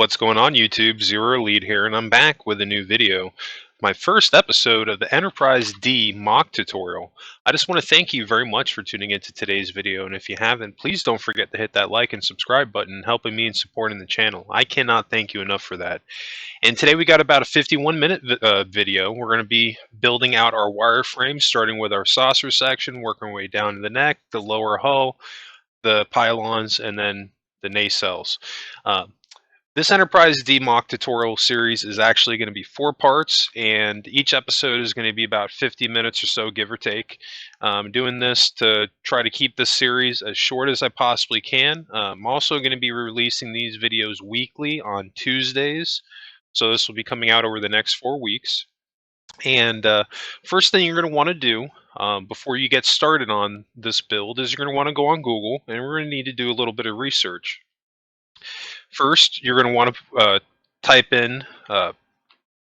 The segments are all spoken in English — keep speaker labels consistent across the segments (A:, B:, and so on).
A: What's going on, YouTube? Zero Lead here, and I'm back with a new video. My first episode of the Enterprise D mock tutorial. I just want to thank you very much for tuning into today's video, and if you haven't, please don't forget to hit that like and subscribe button, helping me in supporting the channel. I cannot thank you enough for that. And today we got about a 51-minute video. We're going to be building out our wireframe, starting with our saucer section, working our way down to the neck, the lower hull, the pylons, and then the nacelles. This Enterprise D mock tutorial series is actually going to be 4 parts, and each episode is going to be about 50 minutes or so, give or take. I'm doing this to try to keep this series as short as I possibly can. I'm also going to be releasing these videos weekly on Tuesdays, so this will be coming out over the next 4 weeks. And first thing you're going to want to do before you get started on this build is you're going to want to go on Google, and we're going to need to do a little bit of research. First, you're going to want to type in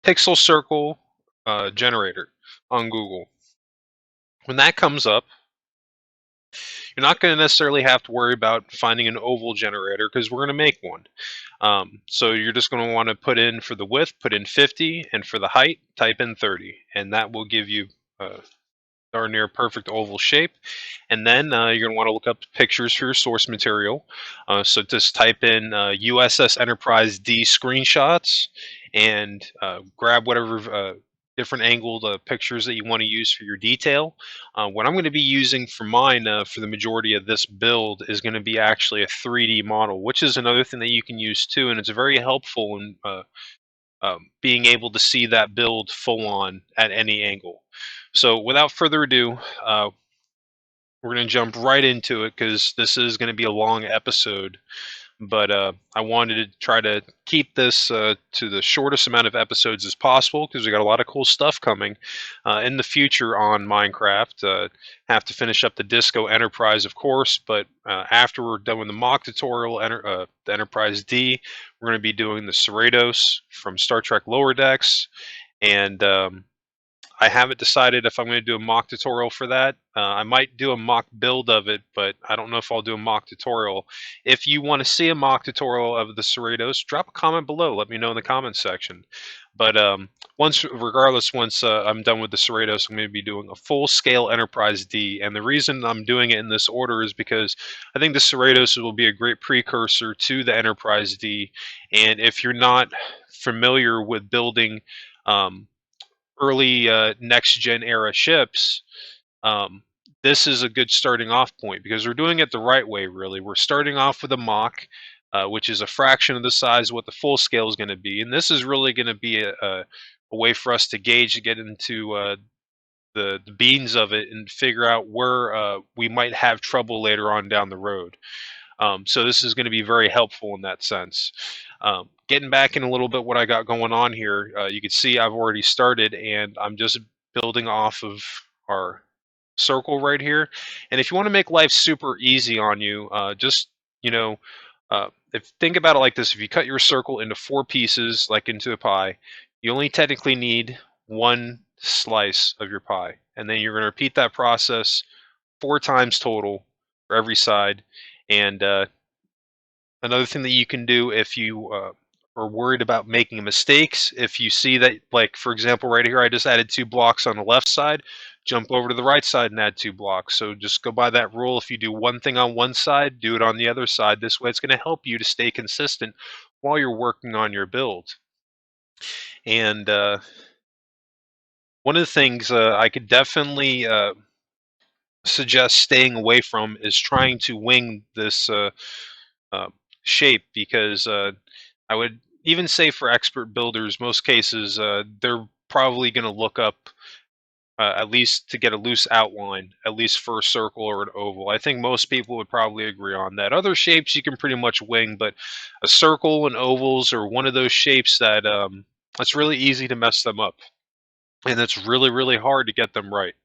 A: pixel circle generator on Google. When that comes up, you're not going to necessarily have to worry about finding an oval generator because we're going to make one. So you're just going to want to put in for the width, put in 50, and for the height, type in 30, and that will give you darn near perfect oval shape. And then you're going to want to look up pictures for your source material. So just type in U.S.S. Enterprise D screenshots and grab whatever different angled pictures that you want to use for your detail. What I'm going to be using for mine for the majority of this build is going to be actually a 3D model, which is another thing that you can use too, and it's very helpful in being able to see that build full on at any angle. So without further ado, we're going to jump right into it because this is going to be a long episode. But I wanted to try to keep this to the shortest amount of episodes as possible because we got a lot of cool stuff coming in the future on Minecraft. Have to finish up the Disco Enterprise, of course, but after we're done with the mock tutorial, the Enterprise D, we're going to be doing the Cerritos from Star Trek Lower Decks, and I haven't decided if I'm going to do a mock tutorial for that. I might do a mock build of it, but I don't know if I'll do a mock tutorial. If you want to see a mock tutorial of the Cerritos, drop a comment below. Let me know in the comments section. But regardless, once I'm done with the Cerritos, I'm going to be doing a full-scale Enterprise D. And the reason I'm doing it in this order is because I think the Cerritos will be a great precursor to the Enterprise D. And if you're not familiar with building early next-gen era ships, this is a good starting off point because we're doing it the right way, really. We're starting off with a mock, which is a fraction of the size of what the full scale is going to be. And this is really going to be a way for us to gauge, to get into the beans of it and figure out where we might have trouble later on down the road. So this is going to be very helpful in that sense. Getting back in a little bit what I got going on here, you can see I've already started and I'm just building off of our circle right here. And if you want to make life super easy on you, just, think about it like this. If you cut your circle into 4 pieces, like into a pie, you only technically need 1 slice of your pie. And then you're going to repeat that process 4 times total for every side. And another thing that you can do if you are worried about making mistakes, if you see that, like for example right here, I just added 2 blocks on the left side, jump over to the right side and add 2 blocks. So just go by that rule. If you do one thing on one side, do it on the other side. This way it's going to help you to stay consistent while you're working on your build. And one of the things I could definitely suggest staying away from is trying to wing this shape, because I would even say for expert builders, most cases they're probably going to look up at least to get a loose outline, at least for a circle or an oval. I think most people would probably agree on that. Other shapes you can pretty much wing, but a circle and ovals are one of those shapes that it's really easy to mess them up, and it's really, really hard to get them right.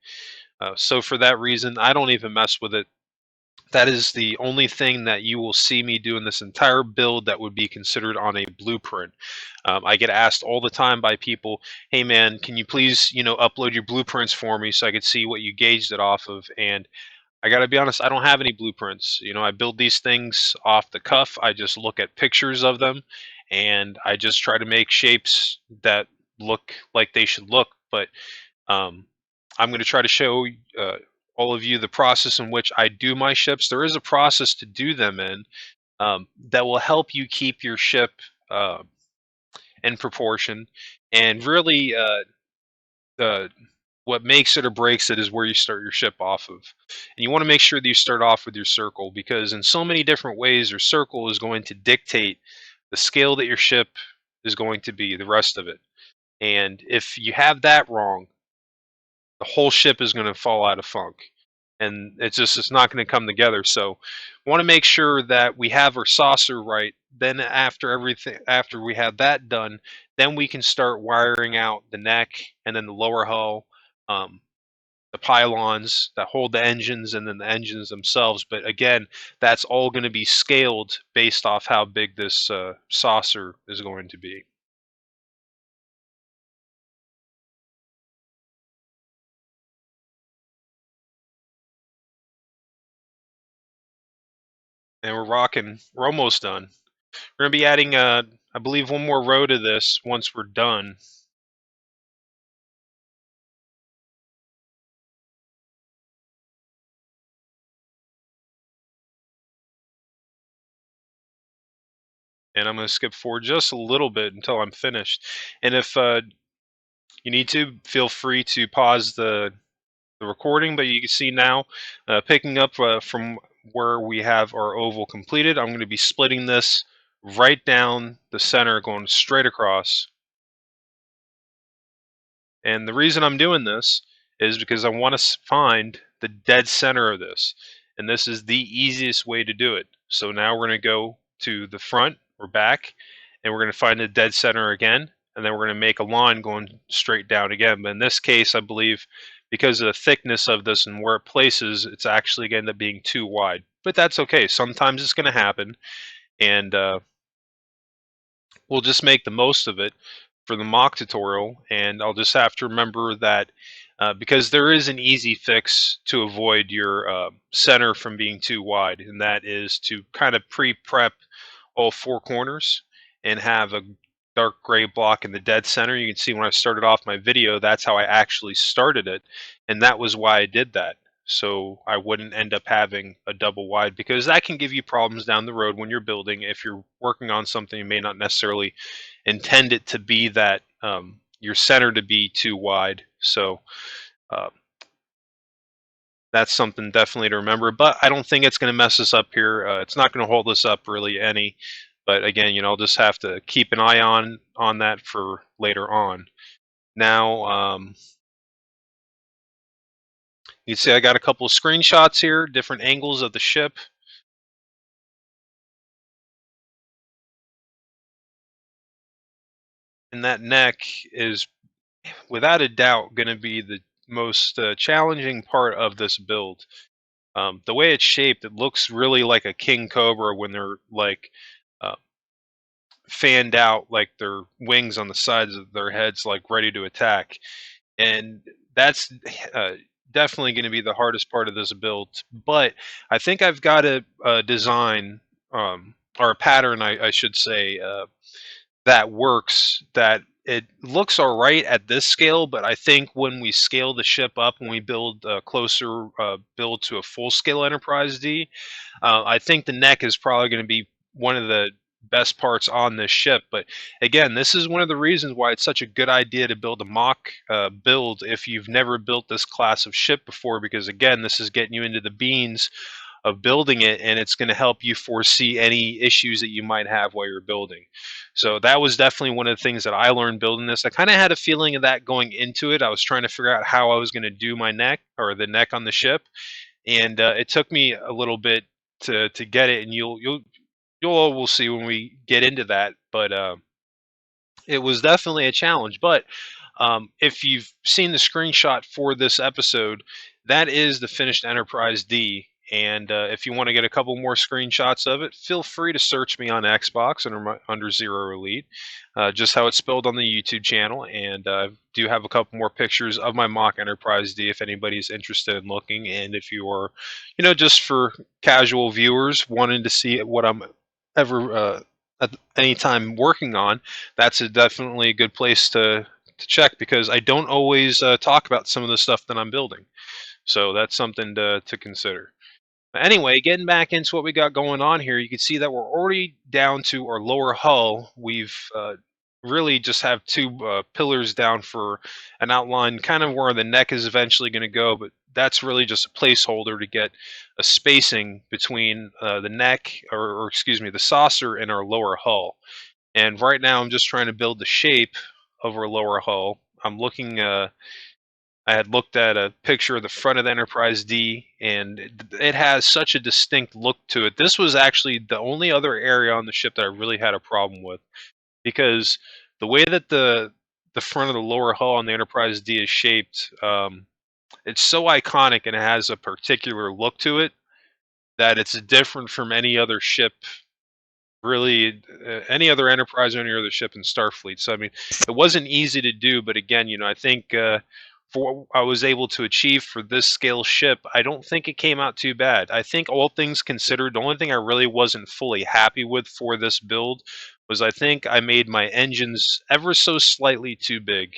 A: So for that reason, I don't even mess with it. That is the only thing that you will see me do in this entire build that would be considered on a blueprint. I get asked all the time by people, hey man, can you please, upload your blueprints for me so I could see what you gauged it off of? And I got to be honest, I don't have any blueprints. I build these things off the cuff. I just look at pictures of them and I just try to make shapes that look like they should look. But um, I'm going to try to show uh, all of you the process in which I do my ships. There is a process to do them in that will help you keep your ship uh, in proportion. And really, the what makes it or breaks it is where you start your ship off of. And you want to make sure that you start off with your circle, because in so many different ways, your circle is going to dictate the scale that your ship is going to be, the rest of it. And if you have that wrong, the whole ship is going to fall out of funk, and it's not going to come together. So want to make sure that we have our saucer right. Then after we have that done, then we can start wiring out the neck, and then the lower hull, um, the pylons that hold the engines, and then the engines themselves. But again, that's all going to be scaled based off how big this saucer is going to be. And we're rocking. We're almost done. We're gonna be adding, I believe, one more row to this once we're done. And I'm gonna skip forward just a little bit until I'm finished. And if you need to, feel free to pause the recording. But you can see now, picking up from where we have our oval completed, I'm going to be splitting this right down the center, going straight across. And the reason I'm doing this is because I want to find the dead center of this. And this is the easiest way to do it. So now we're going to go to the front or back, and we're going to find the dead center again. And then we're going to make a line going straight down again. But in this case, I believe because of the thickness of this and where it places, it's actually going to end up being too wide. But that's okay. Sometimes it's going to happen. And we'll just make the most of it for the mock tutorial. And I'll just have to remember that because there is an easy fix to avoid your center from being too wide, and that is to kind of pre-prep all four corners and have a dark gray block in the dead center. You can see when I started off my video, that's how I actually started it, and that was why I did that. So I wouldn't end up having a double wide, because that can give you problems down the road when you're building. If you're working on something, you may not necessarily intend it to be that your center to be too wide. So uh, that's something definitely to remember. But I don't think it's going to mess us up here. It's not going to hold us up really any. But again, I'll just have to keep an eye on that for later on. Now, you can see I got a couple of screenshots here, different angles of the ship. And that neck is without a doubt going to be the most challenging part of this build. The way it's shaped, it looks really like a king cobra when they're like uh, fanned out, like their wings on the sides of their heads, like ready to attack. And that's uh, definitely going to be the hardest part of this build. But I think I've got a design, or a pattern, I should say, that works, that it looks all right at this scale. But I think when we scale the ship up, when we build a closer build to a full scale Enterprise D, I think the neck is probably going to be one of the best parts on this ship. But again, this is one of the reasons why it's such a good idea to build a mock build if you've never built this class of ship before, because again, this is getting you into the beans of building it, and it's going to help you foresee any issues that you might have while you're building. So that was definitely one of the things that I learned building this. I kind of had a feeling of that going into it. I was trying to figure out how I was going to do my neck, or the neck on the ship, and it took me a little bit to get it. And you'll all will see when we get into that. But it was definitely a challenge. But if you've seen the screenshot for this episode, that is the finished Enterprise D. And if you want to get a couple more screenshots of it, feel free to search me on Xbox under Zero Elite, just how it's spelled on the YouTube channel. And I do have a couple more pictures of my mock Enterprise D if anybody's interested in looking. And if you are, just for casual viewers wanting to see what I'm ever at any time working on, that's definitely a good place to check because I don't always talk about some of the stuff that I'm building. So that's something to consider. Anyway, getting back into what we got going on here, you can see that we're already down to our lower hull. We've really just have two pillars down for an outline, kind of where the neck is eventually going to go, but that's really just a placeholder to get a spacing between the neck, or excuse me, the saucer and our lower hull. And right now, I'm just trying to build the shape of our lower hull. I'm looking. I had looked at a picture of the front of the Enterprise D, and it has such a distinct look to it. This was actually the only other area on the ship that I really had a problem with, because the way that the front of the lower hull on the Enterprise D is shaped, it's so iconic and it has a particular look to it that it's different from any other ship, really, any other Enterprise or any other ship in Starfleet. So I mean, it wasn't easy to do, but again, I think for what I was able to achieve for this scale ship, I don't think it came out too bad. I think all things considered, the only thing I really wasn't fully happy with for this build was I think I made my engines ever so slightly too big.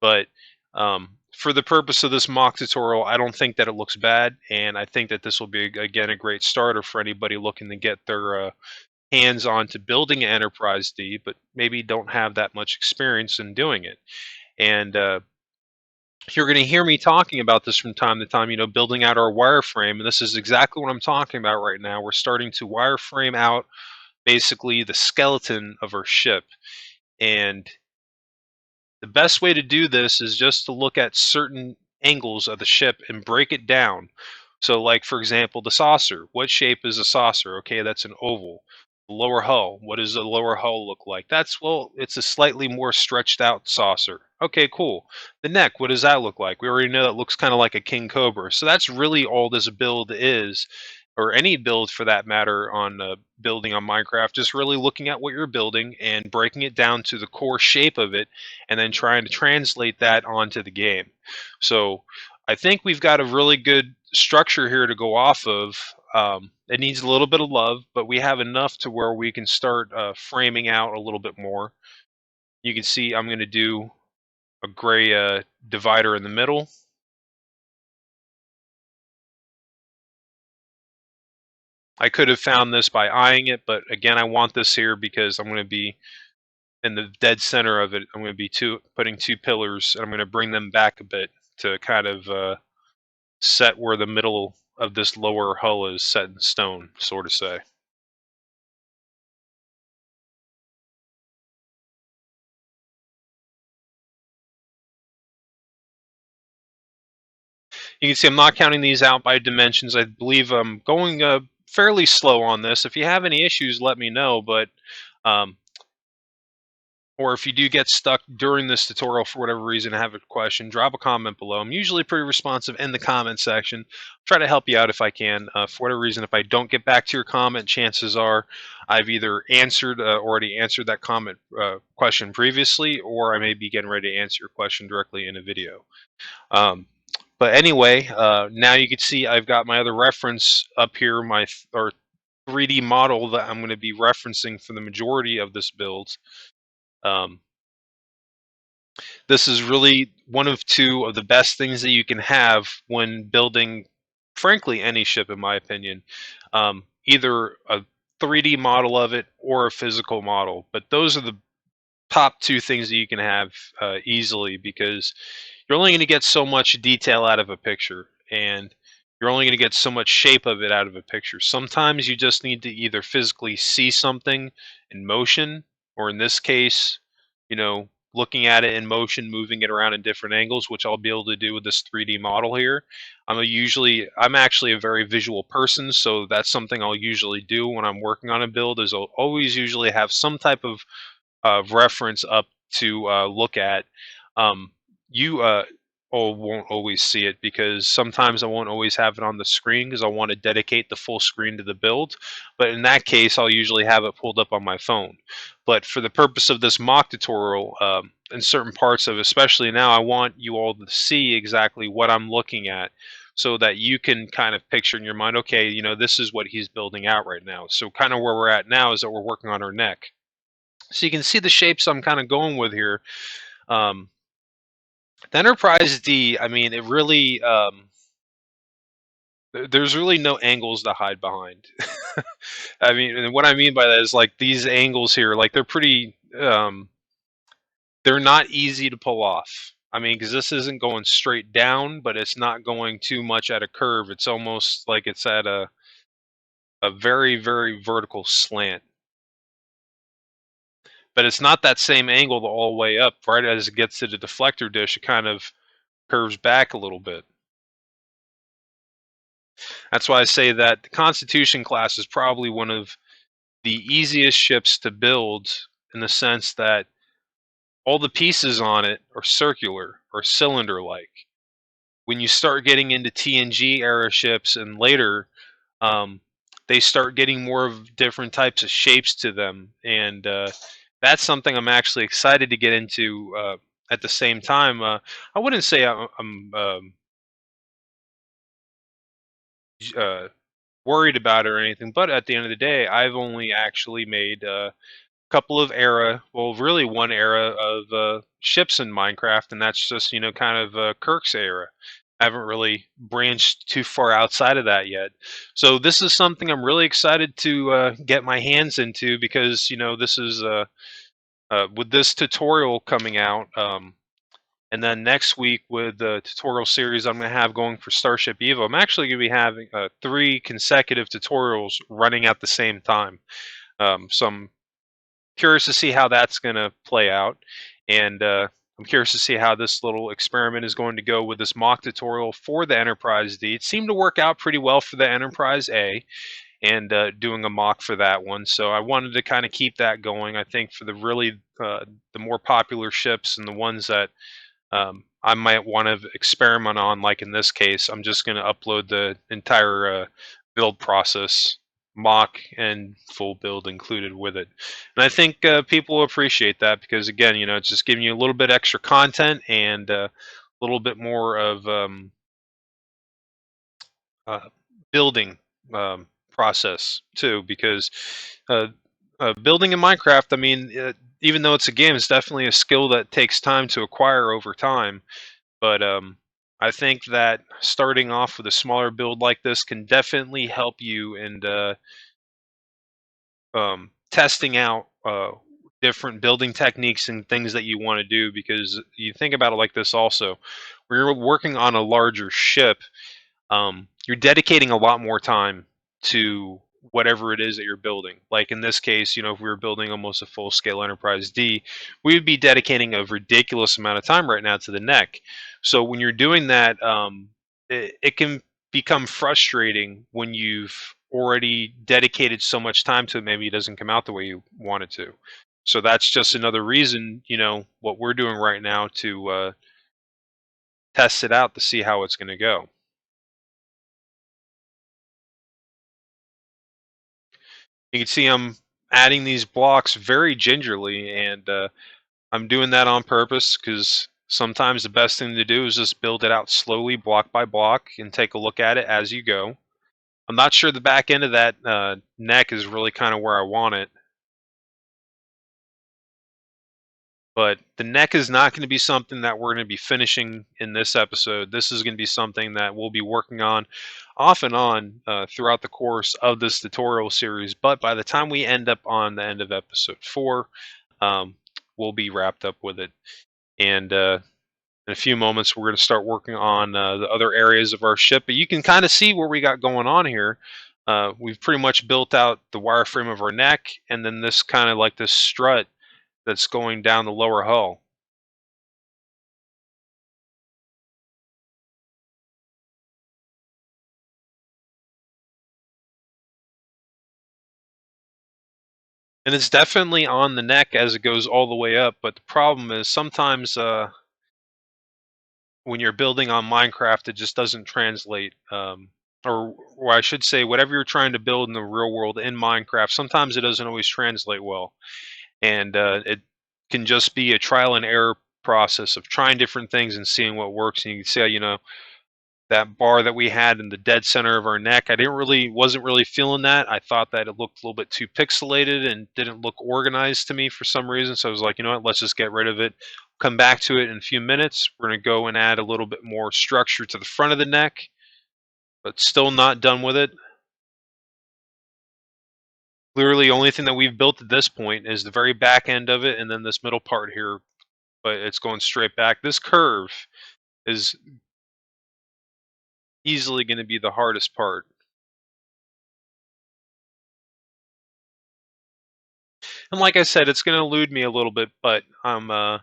A: But for the purpose of this mock tutorial, I don't think that it looks bad, and I think that this will be again a great starter for anybody looking to get their hands on to building an Enterprise D, but maybe don't have that much experience in doing it. And you're going to hear me talking about this from time to time, building out our wireframe. And this is exactly what I'm talking about right now. We're starting to wireframe out basically the skeleton of our ship. And the best way to do this is just to look at certain angles of the ship and break it down. So, like, for example, the saucer. What shape is a saucer? Okay, that's an oval. The lower hull. What does the lower hull look like? Well, it's a slightly more stretched out saucer. Okay, cool. The neck. What does that look like? We already know that looks kind of like a king cobra. So that's really all this build is, or any build for that matter, on building on Minecraft. Just really looking at what you're building and breaking it down to the core shape of it, and then trying to translate that onto the game. So I think we've got a really good structure here to go off of. It needs a little bit of love, but we have enough to where we can start framing out a little bit more. You can see I'm going to do a gray divider in the middle. I could have found this by eyeing it, but again, I want this here because I'm going to be in the dead center of it. I'm going to be putting two pillars, and I'm going to bring them back a bit to kind of set where the middle of this lower hull is set in stone, sort of say. You can see I'm not counting these out by dimensions. I believe I'm going fairly slow on this. If you have any issues, let me know. But um, or if you do get stuck during this tutorial for whatever reason and have a question, drop a comment below. I'm usually pretty responsive in the comment section. Try to help you out if I can. For whatever reason, if I don't get back to your comment, chances are I've either already answered that comment question previously, or I may be getting ready to answer your question directly in a video. But anyway, now you can see I've got my other reference up here, my 3D model that I'm going to be referencing for the majority of this build. Um, this is really one of two of the best things that you can have when building, frankly, any ship, in my opinion. Either a 3D model of it or a physical model. But those are the top two things that you can have easily, because you're only going to get so much detail out of a picture, and you're only going to get so much shape of it out of a picture. Sometimes you just need to either physically see something in motion, or in this case, looking at it in motion, moving it around in different angles, which I'll be able to do with this 3D model here. I'm actually a very visual person, so that's something I'll usually do when I'm working on a build, is I'll always usually have some type of reference up to look at. You won't always see it, because sometimes I won't always have it on the screen because I want to dedicate the full screen to the build. But in that case, I'll usually have it pulled up on my phone. But for the purpose of this mock tutorial, in certain parts of, especially now, I want you all to see exactly what I'm looking at. so that you can kind of picture in your mind, okay, this is what he's building out right now. So kind of where we're at now is that we're working on our neck. So you can see the shapes I'm kind of going with here. Um, the Enterprise D, I mean, it really, there's really no angles to hide behind. I mean, and what I mean by that is like these angles here, like they're not easy to pull off. I mean, because this isn't going straight down, but it's not going too much at a curve. It's almost like it's at a very, very vertical slant. But it's not that same angle the all the way up. Right as it gets to the deflector dish, it kind of curves back a little bit. That's why I say that the Constitution class is probably one of the easiest ships to build in the sense that all the pieces on it are circular or cylinder-like. When you start getting into TNG era ships and later, um, they start getting more of different types of shapes to them, and that's something I'm actually excited to get into. At the same time, I wouldn't say I'm uh, worried about it or anything, but at the end of the day, I've only actually made couple of well, really one era of ships in Minecraft, and that's just kind of Kirk's era. I haven't really branched too far outside of that yet. So this is something I'm really excited to get my hands into because this is with this tutorial coming out, and then next week with the tutorial series I'm going to have going for Starship Evo. I'm actually going to be having 3 consecutive tutorials running at the same time. So I'm curious to see how that's going to play out, and I'm curious to see how this little experiment is going to go with this mock tutorial for the Enterprise D. It seemed to work out pretty well for the Enterprise A, and doing a mock for that one. So I wanted to kind of keep that going. I think for the more popular ships and the ones that I might want to experiment on, like in this case, I'm just going to upload the entire build process, mock and full build included with it. And I think people will appreciate that because, again, it's just giving you a little bit extra content and a little bit more of uh, building process too. Because uh, building in Minecraft, I mean, even though it's a game, it's definitely a skill that takes time to acquire over time. But I think that starting off with a smaller build like this can definitely help you in testing out different building techniques and things that you want to do. Because you think about it like this also, when you're working on a larger ship, you're dedicating a lot more time to whatever it is that you're building. Like in this case, if we were building almost a full scale Enterprise D, we would be dedicating a ridiculous amount of time right now to the neck. So when you're doing that, it can become frustrating when you've already dedicated so much time to it. Maybe it doesn't come out the way you want it to. So that's just another reason, what we're doing right now to test it out to see how it's going to go. You can see I'm adding these blocks very gingerly, and I'm doing that on purpose because sometimes the best thing to do is just build it out slowly, block by block, and take a look at it as you go. I'm not sure the back end of that neck is really kind of where I want it, but the neck is not going to be something that we're going to be finishing in this episode. This is going to be something that we'll be working on off and on throughout the course of this tutorial series. But by the time we end up on the end of episode 4, um, we'll be wrapped up with it. And in a few moments, we're going to start working on the other areas of our ship. But you can kind of see what we got going on here. We've pretty much built out the wireframe of our neck, and then this kind of like this strut that's going down the lower hull. And it's definitely on the neck as it goes all the way up. But the problem is sometimes when you're building on Minecraft, it just doesn't translate. Or I should say, whatever you're trying to build in the real world in Minecraft, sometimes it doesn't always translate well. And it can just be a trial and error process of trying different things and seeing what works. And you can see, that bar that we had in the dead center of our neck. I didn't really wasn't really feeling that. I thought that it looked a little bit too pixelated and didn't look organized to me for some reason. So I was like, you know what, let's just get rid of it. Come back to it in a few minutes. We're gonna go and add a little bit more structure to the front of the neck, but still not done with it. Literally, only thing that we've built at this point is the very back end of it, and then this middle part here. But it's going straight back. This curve is easily going to be the hardest part. And like I said, it's going to elude me a little bit, but the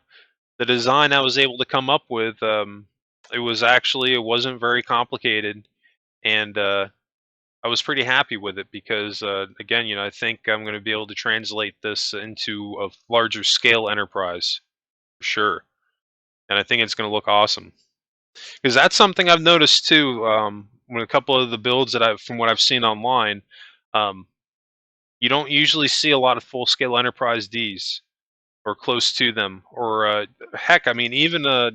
A: design I was able to come up with, it wasn't very complicated, and I was pretty happy with it because, again, I think I'm going to be able to translate this into a larger scale enterprise for sure, and I think it's going to look awesome. Because that's something I've noticed too. When a couple of the builds from what I've seen online, um, you don't usually see a lot of full scale enterprise Ds or close to them, or heck, I mean, even a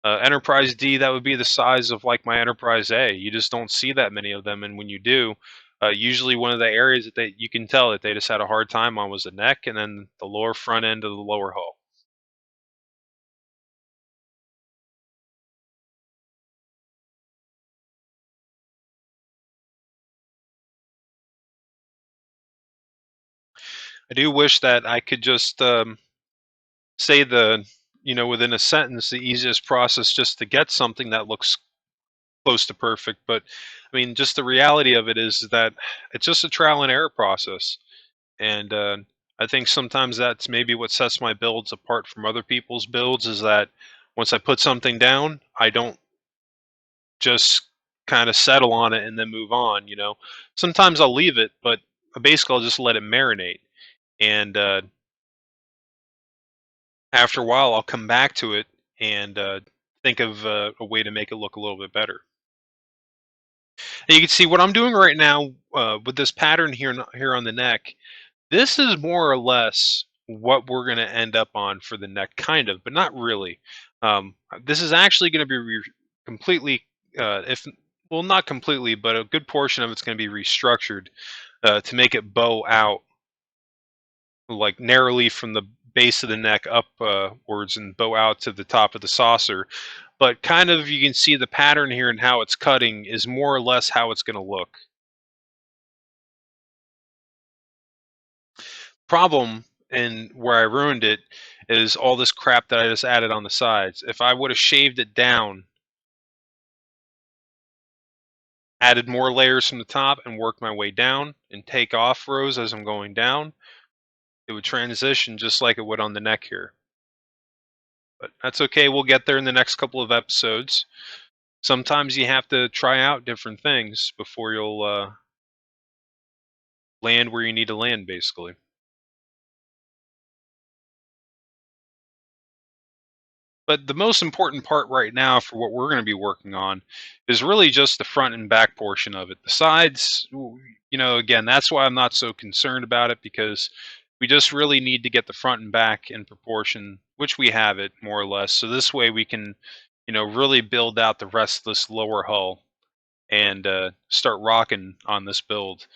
A: enterprise D that would be the size of like my enterprise A. You just don't see that many of them, and when you do, usually one of the areas that you can tell that they just had a hard time on was the neck, and then the lower front end of the lower hull. I do wish that I could just say within a sentence the easiest process just to get something that looks close to perfect, but I mean, just the reality of it is that it's just a trial and error process. And I think sometimes that's maybe what sets my builds apart from other people's builds, is that once I put something down, I don't just kind of settle on it and then move on. Sometimes I'll leave it, but basically I'll just let it marinate, and after a while, I'll come back to it and think of a way to make it look a little bit better. And you can see what I'm doing right now with this pattern here on the neck. This is more or less what we're going to end up on for the neck, kind of, but not really. This is actually going to be completely, if well, not completely, but a good portion of it's going to be restructured to make it bow out like narrowly from the base of the neck upwards and bow out to the top of the saucer. But kind of you can see the pattern here and how it's cutting is more or less how it's going to look. Problem and where I ruined it is all this crap that I just added on the sides. If I would have shaved it down, added more layers from the top and worked my way down and take off rows as I'm going down, it would transition just like it would on the neck here. But that's okay, we'll get there in the next couple of episodes. Sometimes you have to try out different things before you'll land where you need to land, basically. But the most important part right now for what we're going to be working on is really just the front and back portion of it. The sides, again, that's why I'm not so concerned about it, because we just really need to get the front and back in proportion, which we have it more or less. So this way we can, really build out the rest of this lower hull and start rocking on this build.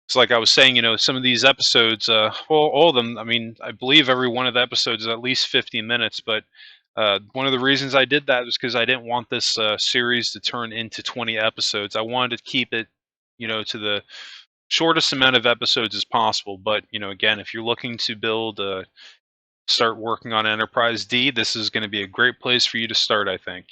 A: It's like I was saying, some of these episodes, well, all of them, I mean, I believe every one of the episodes is at least 50 minutes, but one of the reasons I did that was because I didn't want this series to turn into 20 episodes. I wanted to keep it, to the shortest amount of episodes as possible. But, again, if you're looking to build, start working on Enterprise D, this is going to be a great place for you to start, I think.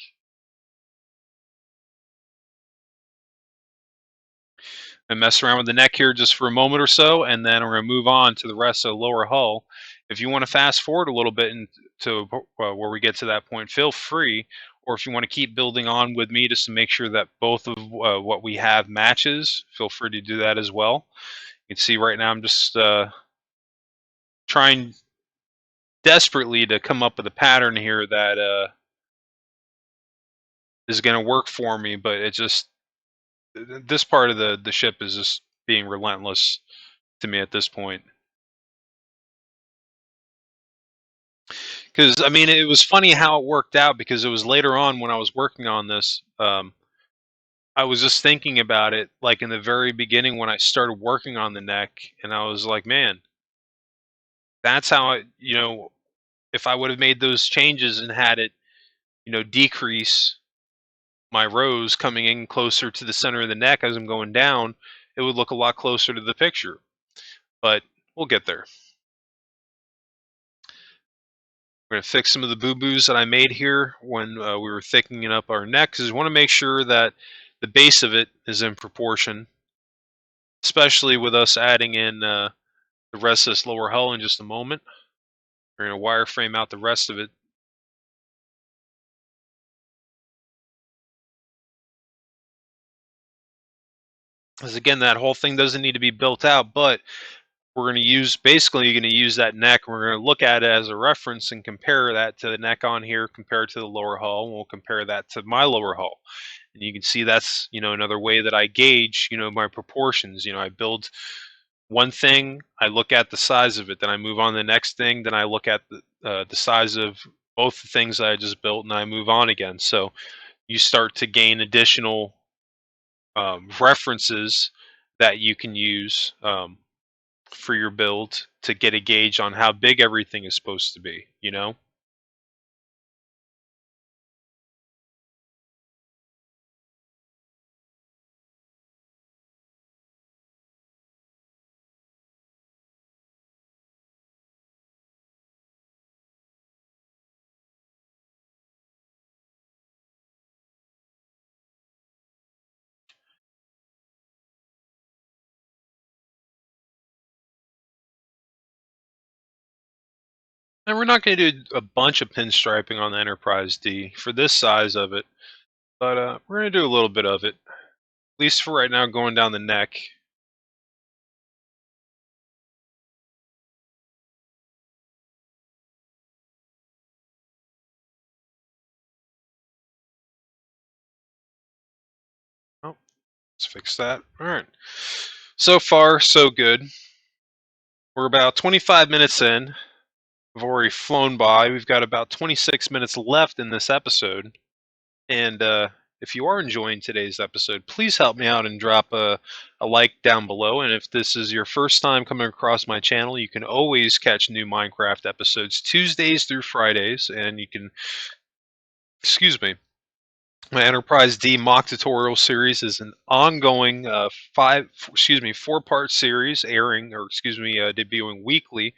A: And mess around with the neck here just for a moment or so, and then we're going to move on to the rest of the lower hull. If you want to fast forward a little bit into where we get to that point, feel free. Or if you want to keep building on with me just to make sure that both of what we have matches, feel free to do that as well. You can see right now I'm just trying desperately to come up with a pattern here that is going to work for me, but it just, this part of the ship is just being relentless to me at this point. Because I mean, it was funny how it worked out because it was later on when I was working on this. I was just thinking about it, like in the very beginning when I started working on the neck, and I was like, man, that's how if I would have made those changes and had it, decrease my rows coming in closer to the center of the neck as I'm going down, it would look a lot closer to the picture. But we'll get there. We're going to fix some of the boo-boos that I made here when we were thickening up our neck, because we want to make sure that the base of it is in proportion, especially with us adding in the rest of this lower hull in just a moment. We're going to wireframe out the rest of it. Because again, that whole thing doesn't need to be built out, but we're going to use, basically you're going to use that neck, and we're going to look at it as a reference and compare that to the neck on here compared to the lower hull, and we'll compare that to my lower hull. And you can see that's, another way that I gauge, my proportions. I build one thing, I look at the size of it, then I move on to the next thing, then I look at the size of both the things that I just built, and I move on again. So you start to gain additional references that you can use for your build to get a gauge on how big everything is supposed to be. And we're not going to do a bunch of pinstriping on the Enterprise D for this size of it, but we're going to do a little bit of it, at least for right now, going down the neck. Oh, let's fix that. All right. So far, so good. We're about 25 minutes in. We've already flown by. We've got about 26 minutes left in this episode. And if you are enjoying today's episode, please help me out and drop a like down below. And if this is your first time coming across my channel, you can always catch new Minecraft episodes Tuesdays through Fridays. And you can, excuse me, my Enterprise D mock tutorial series is an ongoing 4-part series airing, or debuting weekly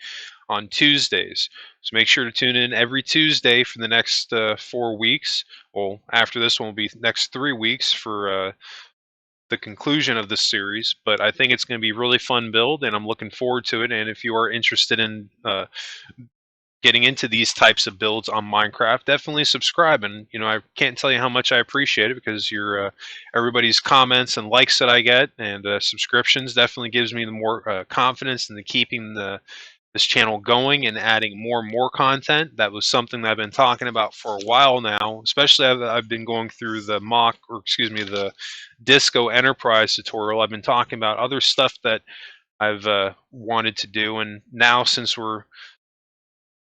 A: on Tuesdays. So make sure to tune in every Tuesday for the next 4 weeks. Well, after this one will be next 3 weeks for the conclusion of this series. But I think it's going to be a really fun build, and I'm looking forward to it. And if you are interested in getting into these types of builds on Minecraft, definitely subscribe. And I can't tell you how much I appreciate it, because your everybody's comments and likes that I get, and subscriptions definitely gives me the more confidence in the keeping this channel going and adding more and more content. That was something that I've been talking about for a while now, especially I've been going through the Disco Enterprise tutorial. I've been talking about other stuff that I've wanted to do, and now since we're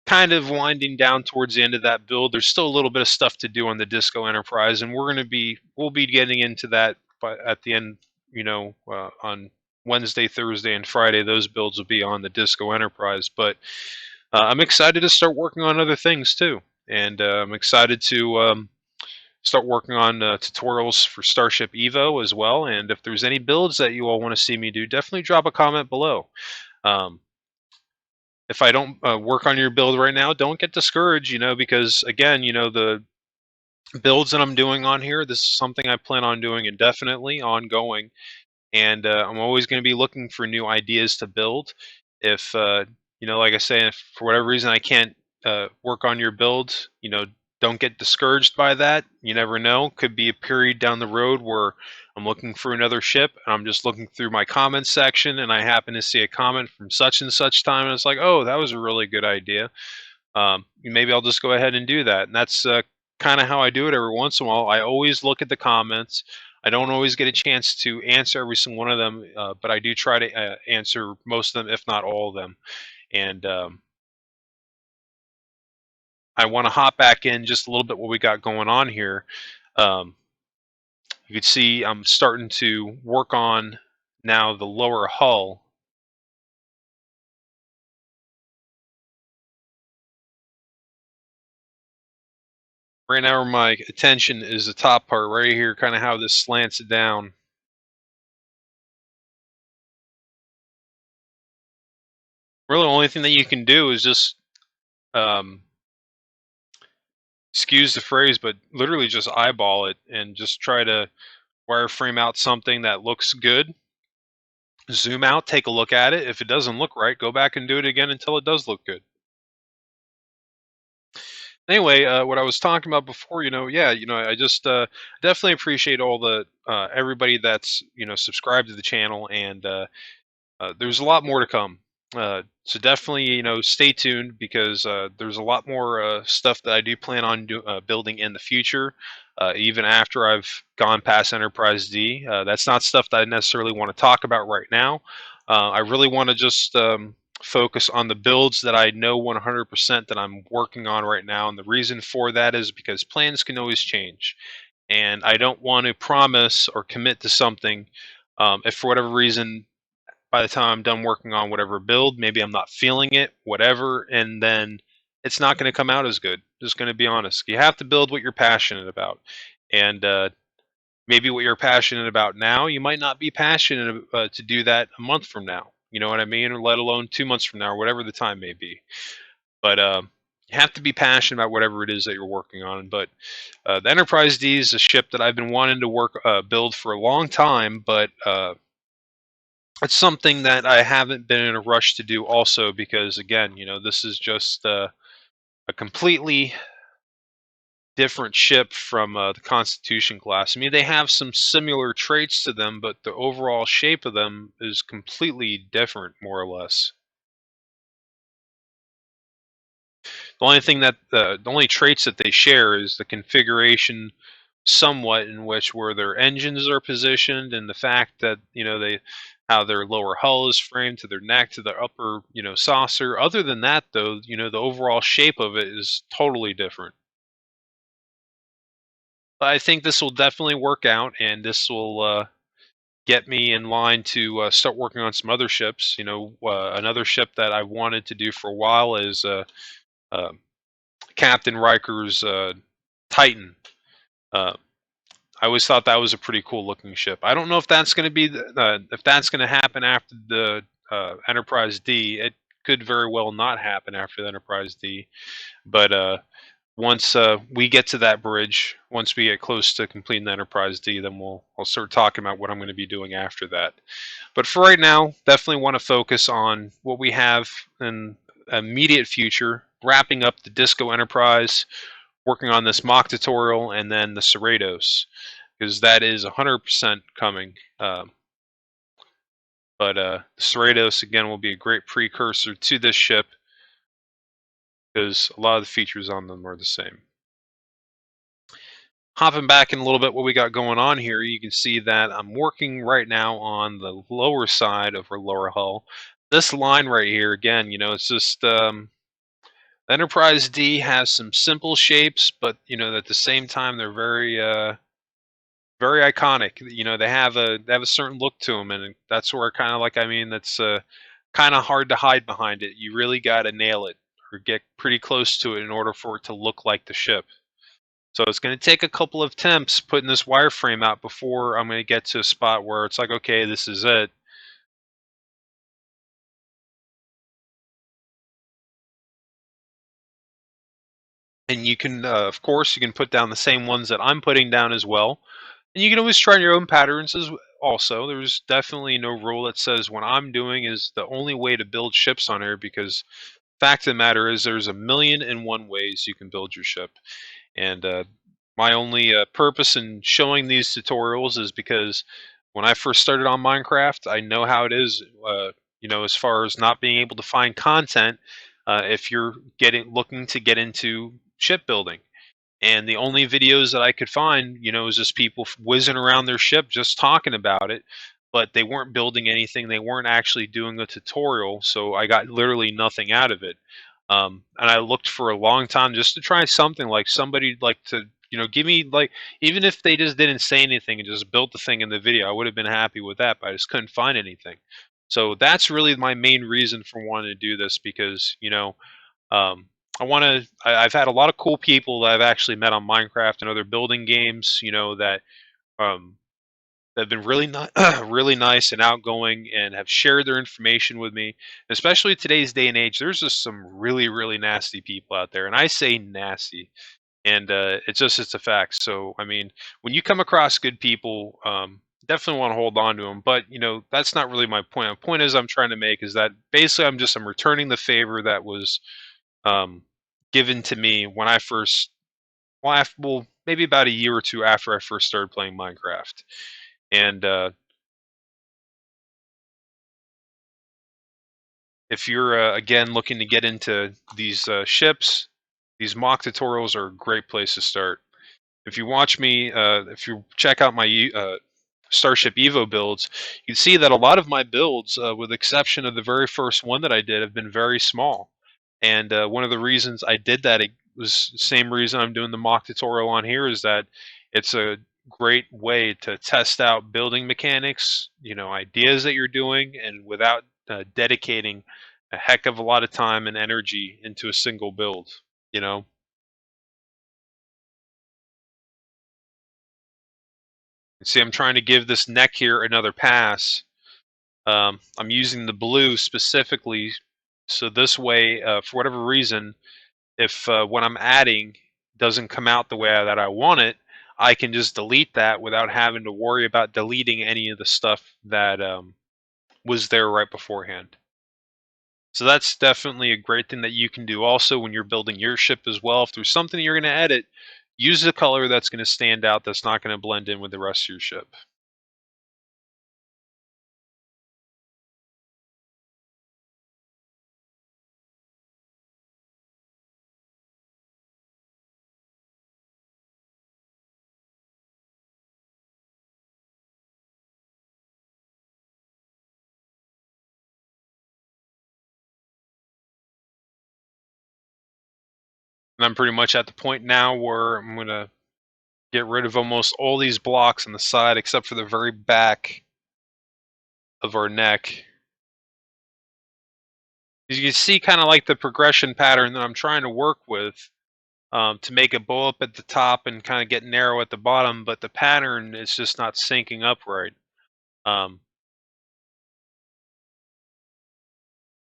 A: kind of winding down towards the end of that build, there's still a little bit of stuff to do on the Disco Enterprise, and we'll be getting into that at the end, on Wednesday, Thursday, and Friday. Those builds will be on the Disco Enterprise, but I'm excited to start working on other things too, and I'm excited to start working on tutorials for Starship Evo as well. And if there's any builds that you all want to see me do, definitely drop a comment below. If I don't work on your build right now, don't get discouraged, because again, the builds that I'm doing on here, this is something I plan on doing indefinitely, ongoing, and I'm always going to be looking for new ideas to build. If like I say, if for whatever reason I can't work on your build, don't get discouraged by that. You never know. Could be a period down the road where I'm looking for another ship, and I'm just looking through my comments section, and I happen to see a comment from such and such time, and it's like, oh, that was a really good idea. Maybe I'll just go ahead and do that. And that's kind of how I do it every once in a while. I always look at the comments. I don't always get a chance to answer every single one of them, but I do try to answer most of them, if not all of them. And I want to hop back in just a little bit what we got going on here. Um, you can see I'm starting to work on now the lower hull. Right now where my attention is the top part right here, kind of how this slants it down. Really the only thing that you can do is just, um, excuse the phrase, but literally just eyeball it and just try to wireframe out something that looks good. Zoom out, take a look at it. If it doesn't look right, go back and do it again until it does look good. Anyway, what I was talking about before, yeah, I just definitely appreciate all the everybody that's subscribed to the channel, and there's a lot more to come. So definitely, stay tuned because there's a lot more stuff that I do plan on building in the future, even after I've gone past Enterprise D. That's not stuff that I necessarily want to talk about right now. I really want to just focus on the builds that I know 100% that I'm working on right now, and the reason for that is because plans can always change, and I don't want to promise or commit to something if for whatever reason by the time I'm done working on whatever build, maybe I'm not feeling it, whatever, and then it's not going to come out as good. Just going to be honest. You have to build what you're passionate about, and maybe what you're passionate about now, you might not be passionate to do that a month from now. You know what I mean, or let alone 2 months from now, or whatever the time may be. But you have to be passionate about whatever it is that you're working on. But the Enterprise D is a ship that I've been wanting to build for a long time, but it's something that I haven't been in a rush to do also because again, this is just a completely different ship from the Constitution class. I mean, they have some similar traits to them, but the overall shape of them is completely different, more or less. The only traits that they share is the configuration somewhat in which where their engines are positioned and the fact that they how their lower hull is framed to their neck to their upper saucer. Other than that though, the overall shape of it is totally different. But I think this will definitely work out, and this will get me in line to start working on some other ships. Another ship that I wanted to do for a while is uh, Captain Riker's Titan. uh, I always thought that was a pretty cool looking ship. I don't know if that's going to be if that's going to happen after the Enterprise D. It could very well not happen after the Enterprise D. But once we get to that bridge, once we get close to completing the Enterprise D, then I'll start talking about what I'm going to be doing after that. But for right now, definitely want to focus on what we have in immediate future, wrapping up the Disco Enterprise, working on this mock tutorial, and then the Cerritos, because that is 100% coming. But the Cerritos, again, will be a great precursor to this ship because a lot of the features on them are the same. Hopping back in a little bit what we got going on here, you can see that I'm working right now on the lower side of our lower hull. This line right here, again, it's just Enterprise D has some simple shapes, but at the same time they're very iconic. They have a certain look to them, and that's where kind of like that's kind of hard to hide behind it. You really got to nail it or get pretty close to it in order for it to look like the ship. So it's going to take a couple of attempts putting this wireframe out before I'm going to get to a spot where it's like, okay, this is it. And you can, of course, you can put down the same ones that I'm putting down as well. And you can always try your own patterns as also. There's definitely no rule that says what I'm doing is the only way to build ships on here, because fact of the matter is there's a million and one ways you can build your ship. And my only purpose in showing these tutorials is because when I first started on Minecraft, I know how it is, as far as not being able to find content if you're looking to get into shipbuilding. And the only videos that I could find, is just people whizzing around their ship just talking about it, but they weren't building anything. They weren't actually doing a tutorial, so I got literally nothing out of it. And I looked for a long time just to try something like somebody like to give me like even if they just didn't say anything and just built the thing in the video, I would have been happy with that. But I just couldn't find anything. So that's really my main reason for wanting to do this because um, I've had a lot of cool people that I've actually met on Minecraft and other building games. Um, that have been really really nice and outgoing and have shared their information with me. Especially today's day and age, there's just some really really nasty people out there, and I say nasty, and it's a fact. So I mean, when you come across good people, definitely want to hold on to them. But that's not really my point. The point is I'm trying to make is that basically I'm returning the favor that was um, given to me when I first well, maybe about a year or two after I first started playing Minecraft. And if you're again looking to get into these ships, these mock tutorials are a great place to start. If you check out my Starship Evo builds, you can see that a lot of my builds, with the exception of the very first one that I did, have been very small. And one of the reasons I did that, it was the same reason I'm doing the mock tutorial on here, is that it's a great way to test out building mechanics, ideas that you're doing, and without dedicating a heck of a lot of time and energy into a single build, you know? See, I'm trying to give this neck here another pass. I'm using the blue specifically, so this way, for whatever reason, if what I'm adding doesn't come out the way that I want it, I can just delete that without having to worry about deleting any of the stuff that was there right beforehand. So that's definitely a great thing that you can do also when you're building your ship as well. If there's something you're going to edit, use a color that's going to stand out, that's not going to blend in with the rest of your ship. And I'm pretty much at the point now where I'm going to get rid of almost all these blocks on the side except for the very back of our neck. You can see kind of like the progression pattern that I'm trying to work with, to make it bow up at the top and kind of get narrow at the bottom, but the pattern is just not syncing up right. Um,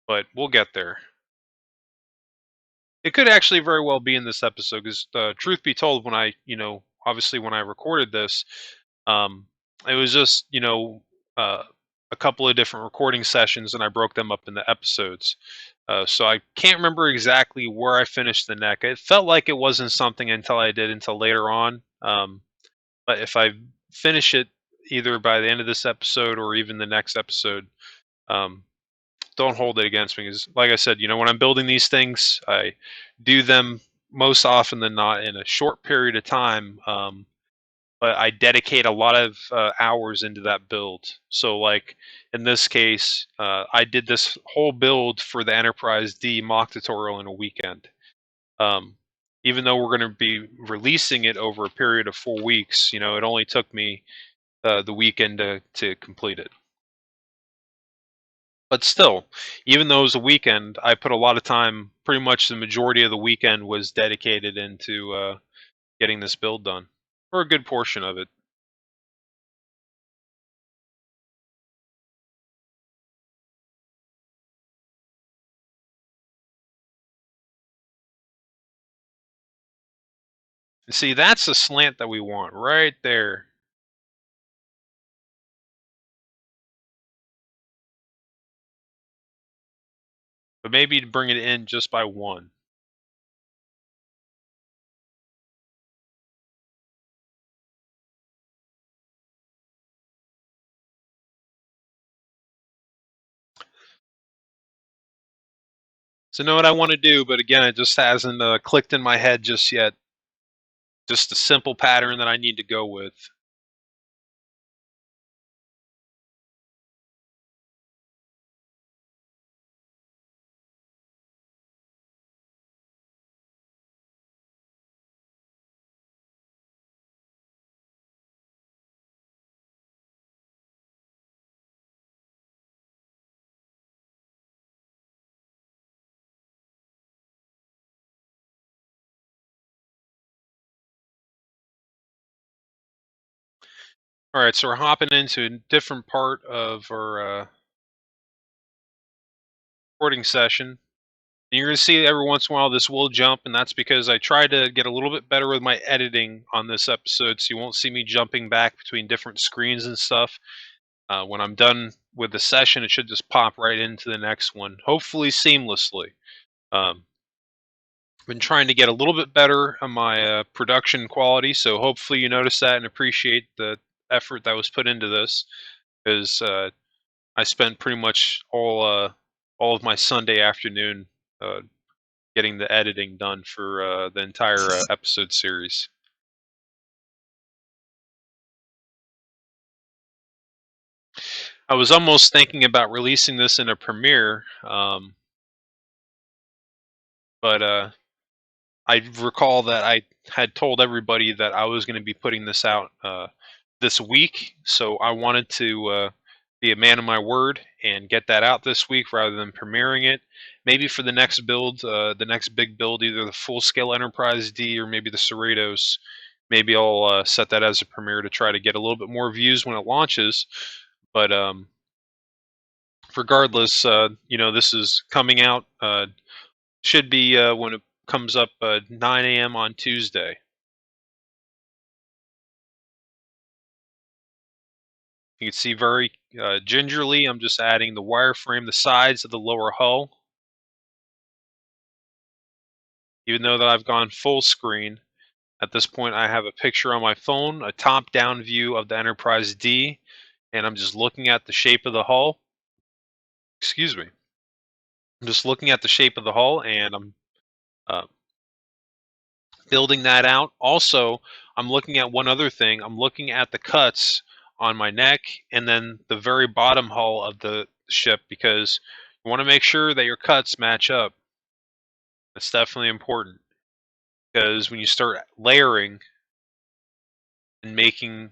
A: but we'll get there. It could actually very well be in this episode because, truth be told, when obviously when I recorded this, um, it was just, uh, a couple of different recording sessions and I broke them up into episodes. So I can't remember exactly where I finished the neck. It felt like it wasn't something until later on. But if I finish it either by the end of this episode or even the next episode, um, don't hold it against me. Because, like I said, when I'm building these things, I do them most often than not in a short period of time. But I dedicate a lot of hours into that build. So, like in this case, I did this whole build for the Enterprise D mock tutorial in a weekend. Um, Even though we're going to be releasing it over a period of 4 weeks, it only took me the weekend to complete it. But still, even though it was a weekend, I put a lot of time. Pretty much the majority of the weekend was dedicated into getting this build done, or a good portion of it. See, that's the slant that we want right there. But maybe to bring it in just by one. So know what I want to do, but again, it just hasn't clicked in my head just yet. Just a simple pattern that I need to go with. All right, so we're hopping into a different part of our recording session. And you're going to see every once in a while this will jump, and that's because I tried to get a little bit better with my editing on this episode, so you won't see me jumping back between different screens and stuff. When I'm done with the session, it should just pop right into the next one, hopefully seamlessly. Um, been trying to get a little bit better on my production quality, so hopefully you notice that and appreciate the effort that was put into this, because I spent pretty much all of my Sunday afternoon uh, getting the editing done for the entire episode series. I was almost thinking about releasing this in a premiere, but I recall that I had told everybody that I was going to be putting this out this week, so I wanted to be a man of my word and get that out this week rather than premiering it. Maybe for the next build, the next big build, either the full scale Enterprise D or maybe the Cerritos. Maybe I'll set that as a premiere to try to get a little bit more views when it launches. But regardless, this is coming out. Should be when it comes up 9 a.m. on Tuesday. You can see very gingerly, I'm just adding the wireframe, the sides of the lower hull. Even though that I've gone full screen, at this point I have a picture on my phone, a top-down view of the Enterprise D, and I'm just looking at the shape of the hull. Excuse me. I'm just looking at the shape of the hull, and I'm uh, building that out. Also, I'm looking at one other thing. I'm looking at the cuts on my neck and then the very bottom hull of the ship, because you want to make sure that your cuts match up. That's definitely important, because when you start layering and making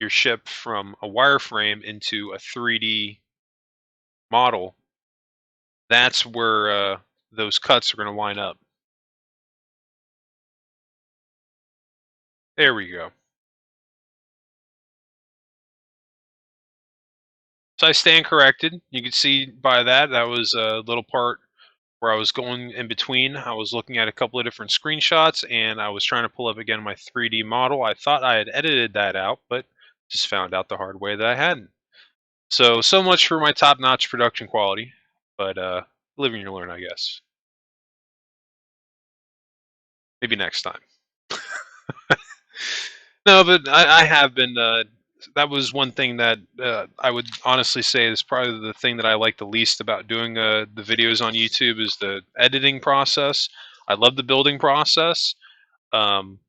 A: your ship from a wireframe into a 3D model, that's where those cuts are going to line up. There we go. So I stand corrected. You can see by that, that was a little part where I was going in between. I was looking at a couple of different screenshots and I was trying to pull up again my 3D model. I thought I had edited that out, but just found out the hard way that I hadn't. So much for my top-notch production quality, but live and you learn, I guess. Maybe next time. No, but I have been. That was one thing that I would honestly say is probably the thing that I like the least about doing the videos on YouTube is the editing process. I love the building process. Um,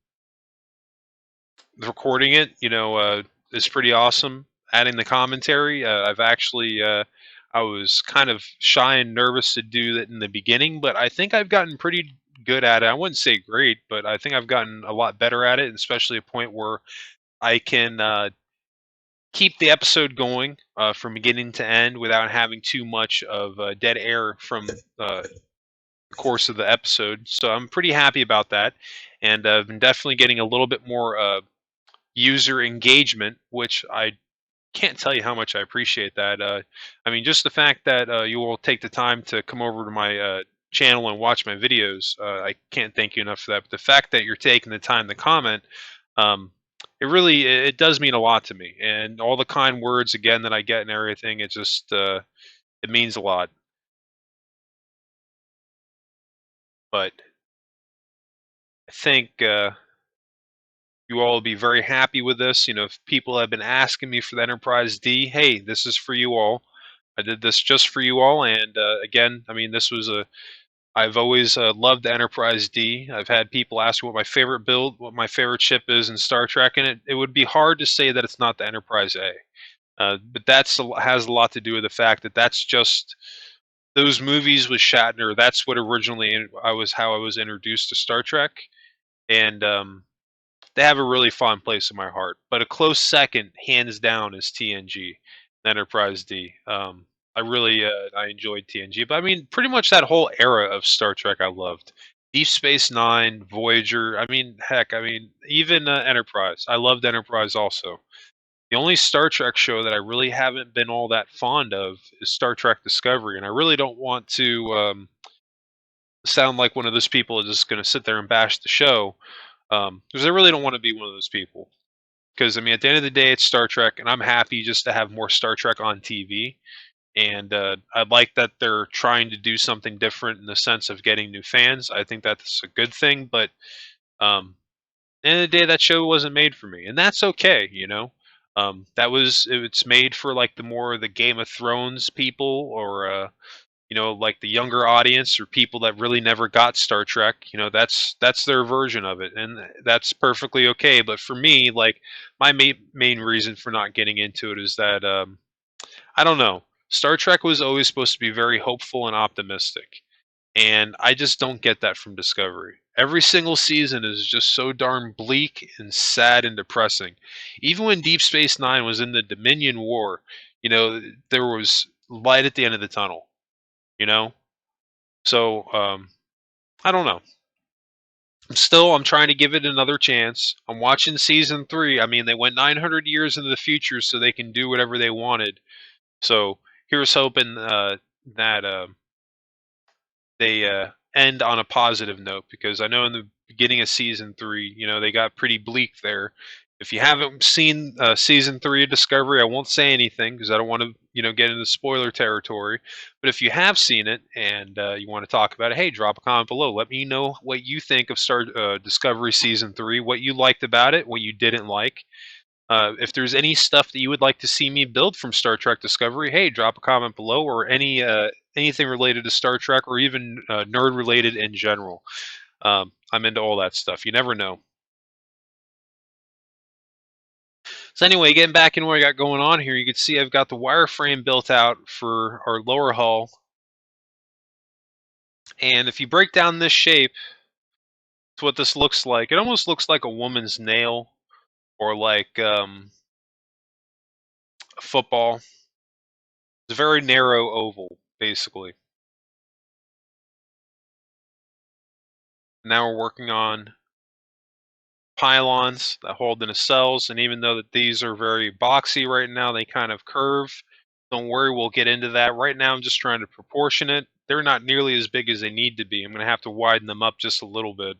A: recording it, is pretty awesome. Adding the commentary, I've actually, I was kind of shy and nervous to do that in the beginning, but I think I've gotten pretty good at it. I wouldn't say great, but I think I've gotten a lot better at it, especially a point where I can keep the episode going from beginning to end without having too much of dead air from the course of the episode. So I'm pretty happy about that, and I've been definitely getting a little bit more user engagement, which I can't tell you how much I appreciate that. I mean, just the fact that you will take the time to come over to my channel and watch my videos, I can't thank you enough for that. But the fact that you're taking the time to comment, um, it does mean a lot to me. And all the kind words again that I get and everything, it just it means a lot. But I think you all will be very happy with this. If people have been asking me for the Enterprise D, hey, this is for you all. I did this just for you all, and again, I mean, this was a. I've always loved the Enterprise D. I've had people ask what my favorite build, what my favorite ship is in Star Trek, and it would be hard to say that it's not the Enterprise A. But has a lot to do with the fact that that's just those movies with Shatner. That's what originally how I was introduced to Star Trek, and they have a really fond place in my heart. But a close second, hands down, is TNG, Enterprise D. I really I enjoyed TNG, but I mean, pretty much that whole era of Star Trek I loved. Deep Space Nine, Voyager. I mean, heck, I mean, even Enterprise. I loved Enterprise also. The only Star Trek show that I really haven't been all that fond of is Star Trek Discovery, and I really don't want to sound like one of those people that's just going to sit there and bash the show, because I really don't want to be one of those people. Because I mean, at the end of the day, it's Star Trek, and I'm happy just to have more Star Trek on TV. And I like that they're trying to do something different in the sense of getting new fans. I think that's a good thing, but at the end of the day, that show wasn't made for me, and that's okay. It's made for like the Game of Thrones people, or like the younger audience, or people that really never got Star Trek. That's their version of it, and that's perfectly okay. But for me, like my main reason for not getting into it is that I don't know. Star Trek was always supposed to be very hopeful and optimistic, and I just don't get that from Discovery. Every single season is just so darn bleak and sad and depressing. Even when Deep Space Nine was in the Dominion War, there was light at the end of the tunnel. You know, so I don't know. I'm trying to give it another chance. I'm watching season 3. I mean, they went 900 years into the future so they can do whatever they wanted. So here's hoping that they end on a positive note, because I know in the beginning of season 3, they got pretty bleak there. If you haven't seen season 3 of Discovery, I won't say anything because I don't want to, get into spoiler territory. But if you have seen it and you want to talk about it, hey, drop a comment below. Let me know what you think of Discovery season 3, what you liked about it, what you didn't like. If there's any stuff that you would like to see me build from Star Trek Discovery, hey, drop a comment below, or anything related to Star Trek, or even nerd related in general. I'm into all that stuff. You never know. So anyway, getting back into what I got going on here, you can see I've got the wireframe built out for our lower hull. And if you break down this shape, it's what this looks like. It almost looks like a woman's nail, or like a football. It's a very narrow oval, basically. Now we're working on pylons that hold the nacelles, and even though that these are very boxy right now, they kind of curve. Don't worry, we'll get into that. Right now I'm just trying to proportion it. They're not nearly as big as they need to be. I'm going to have to widen them up just a little bit.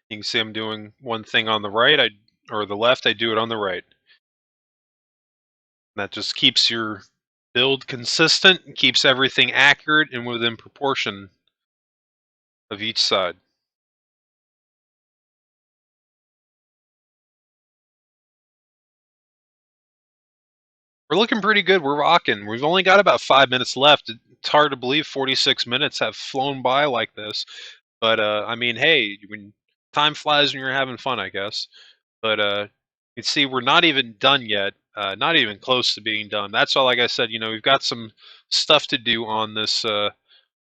A: You can see I'm doing one thing on the right, or the left, I do it on the right. That just keeps your build consistent, keeps everything accurate and within proportion of each side. We're looking pretty good. We're rocking. We've only got about 5 minutes left. It's hard to believe 46 minutes have flown by like this. But I mean, hey, when time flies when you're having fun, I guess. But you can see we're not even done yet. Not even close to being done. That's all. Like I said, we've got some stuff to do on this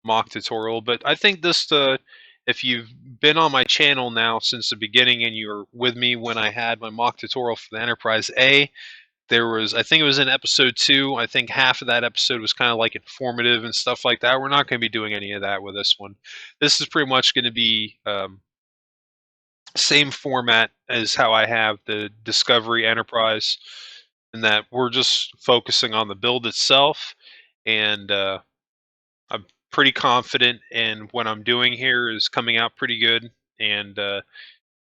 A: mock tutorial. But I think if you've been on my channel now since the beginning and you were with me when I had my mock tutorial for the Enterprise A, I think it was in episode 2. I think half of that episode was kind of like informative and stuff like that. We're not going to be doing any of that with this one. This is pretty much going to be same format as how I have the Discovery Enterprise, in that we're just focusing on the build itself. And I'm pretty confident in what I'm doing here is coming out pretty good. And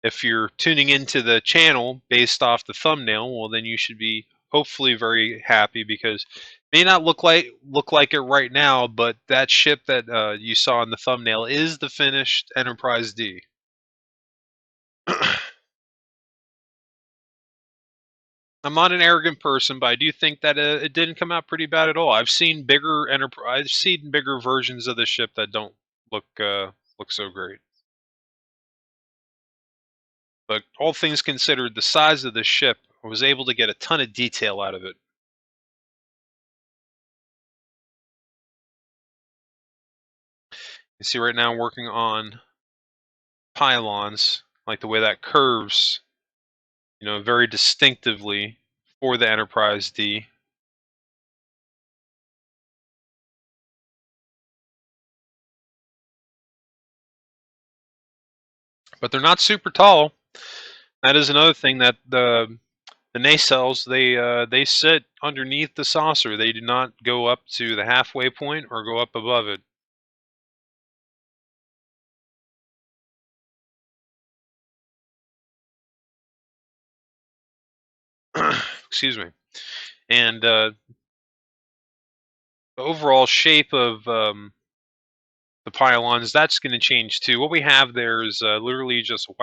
A: if you're tuning into the channel based off the thumbnail, well, then you should be hopefully very happy, because it may not look like it right now, but that ship that you saw in the thumbnail is the finished Enterprise D. I'm not an arrogant person, but I do think that it didn't come out pretty bad at all. I've seen bigger versions of the ship that don't look so great. But all things considered, the size of the ship, I was able to get a ton of detail out of it. You see right now I'm working on pylons, like the way that curves, very distinctively for the Enterprise D. But they're not super tall. That is another thing that the nacelles they sit underneath the saucer. They do not go up to the halfway point or go up above it. Excuse me. And the overall shape of the pylons, that's going to change too. What we have there is literally just a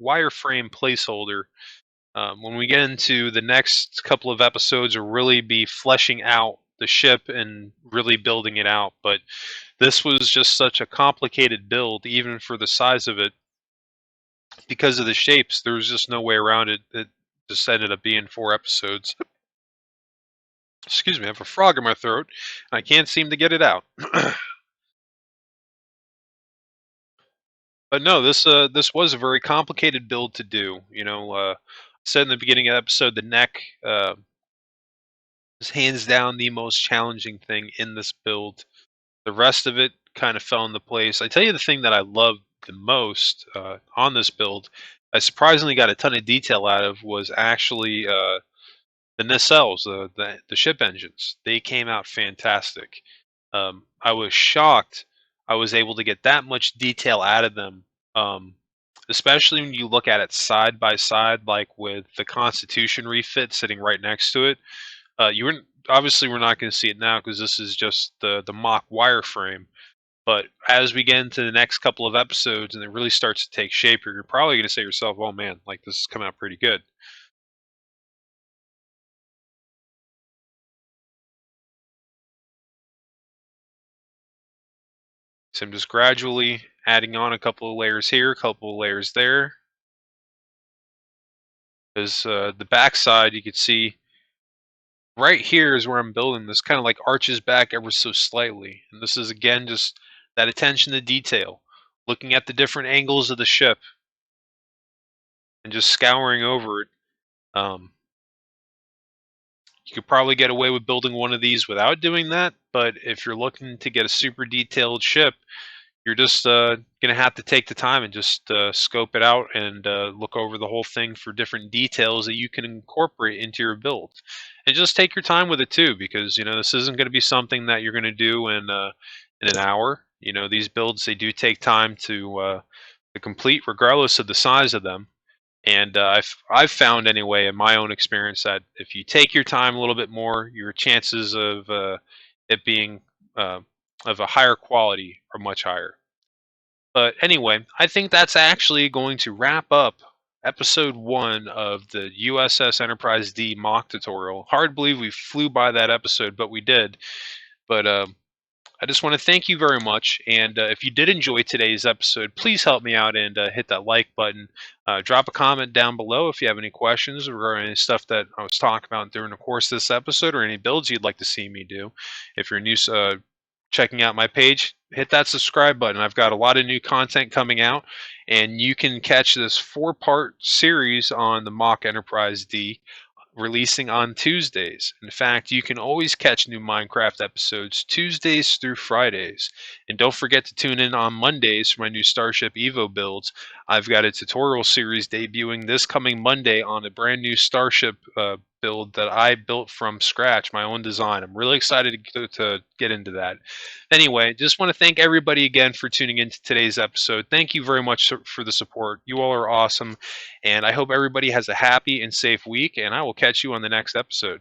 A: wireframe placeholder. When we get into the next couple of episodes, we'll really be fleshing out the ship and really building it out. But this was just such a complicated build, even for the size of it, because of the shapes. There was just no way around it. It just ended up being 4 episodes. Excuse me, I have a frog in my throat. I can't seem to get it out. But no, this was a very complicated build to do. I said in the beginning of the episode, the neck is hands down the most challenging thing in this build. The rest of it kind of fell into place. I tell you the thing that I loved the most on this build, I surprisingly got a ton of detail out of, was actually the nacelles, the ship engines. They came out fantastic. I was shocked I was able to get that much detail out of them, um, especially when you look at it side by side, like with the Constitution refit sitting right next to it. You were obviously we're not going to see it now because this is just the mock wireframe. But as we get into the next couple of episodes and it really starts to take shape, you're probably going to say to yourself, "Oh man, like this is coming out pretty good." So I'm just gradually adding on a couple of layers here, a couple of layers there. Because the backside, you can see right here is where I'm building this, kind of like arches back ever so slightly. And this is again just that attention to detail, looking at the different angles of the ship and just scouring over it. Um, you could probably get away with building one of these without doing that, but if you're looking to get a super detailed ship, you're just going to have to take the time and just scope it out and look over the whole thing for different details that you can incorporate into your build. And just take your time with it too, because this isn't going to be something that you're going to do in an hour. These builds, they do take time to complete, regardless of the size of them. And I've found anyway in my own experience that if you take your time a little bit more, your chances of it being uh, of a higher quality are much higher. But anyway, I think that's actually going to wrap up episode 1 of the U.S.S. Enterprise D mock tutorial. Hard to believe we flew by that episode, but we did. But I just want to thank you very much. And if you did enjoy today's episode, please help me out and hit that like button. Drop a comment down below if you have any questions regarding any stuff that I was talking about during the course of this episode, or any builds you'd like to see me do. If you're new checking out my page, hit that subscribe button. I've got a lot of new content coming out, and you can catch this 4-part series on the mock Enterprise D releasing on Tuesdays. In fact, you can always catch new Minecraft episodes Tuesdays through Fridays. And don't forget to tune in on Mondays for my new Starship Evo builds. I've got a tutorial series debuting this coming Monday on a brand new Starship build that I built from scratch, my own design. I'm really excited to get into that. Anyway, just want to thank everybody again for tuning into today's episode. Thank you very much for the support. You all are awesome. And I hope everybody has a happy and safe week, and I will catch you on the next episode.